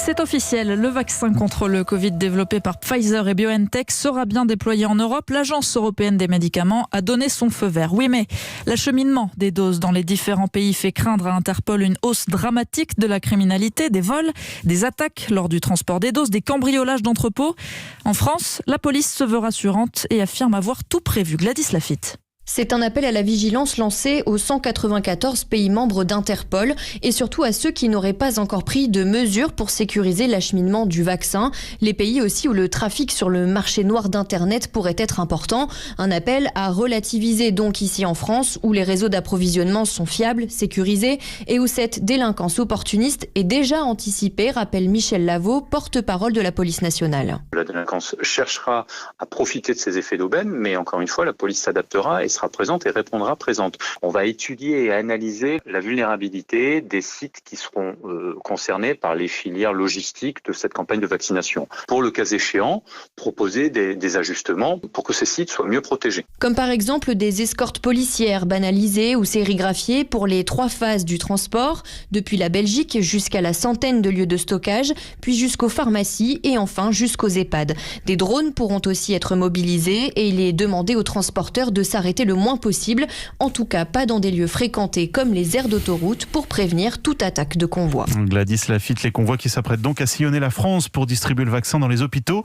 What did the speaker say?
C'est officiel, le vaccin contre le Covid développé par Pfizer et BioNTech sera bien déployé en Europe. L'Agence européenne des médicaments a donné son feu vert. Oui, mais l'acheminement des doses dans les différents pays fait craindre à Interpol une hausse dramatique de la criminalité, des vols, des attaques lors du transport des doses, des cambriolages d'entrepôts. En France, la police se veut rassurante et affirme avoir tout prévu. Gladys Laffitte. C'est un appel à la vigilance lancé aux 194 pays membres d'Interpol et surtout à ceux qui n'auraient pas encore pris de mesures pour sécuriser l'acheminement du vaccin. Les pays aussi où le trafic sur le marché noir d'Internet pourrait être important. Un appel à relativiser donc ici en France où les réseaux d'approvisionnement sont fiables, sécurisés et où cette délinquance opportuniste est déjà anticipée, rappelle Michel Lavaux, porte-parole de la police nationale. La délinquance cherchera à profiter de ces effets d'aubaine, mais encore une fois, la police s'adaptera et sera présente et répondra présente. On va étudier et analyser la vulnérabilité des sites qui seront concernés par les filières logistiques de cette campagne de vaccination. Pour le cas échéant, proposer des ajustements pour que ces sites soient mieux protégés. Comme par exemple des escortes policières banalisées ou sérigraphiées pour les 3 phases du transport, depuis la Belgique jusqu'à la centaine de lieux de stockage, puis jusqu'aux pharmacies et enfin jusqu'aux EHPAD. Des drones pourront aussi être mobilisés et il est demandé aux transporteurs de s'arrêter le moins possible, en tout cas pas dans des lieux fréquentés comme les aires d'autoroute pour prévenir toute attaque de convoi. Gladys Laffitte, les convois qui s'apprêtent donc à sillonner la France pour distribuer le vaccin dans les hôpitaux.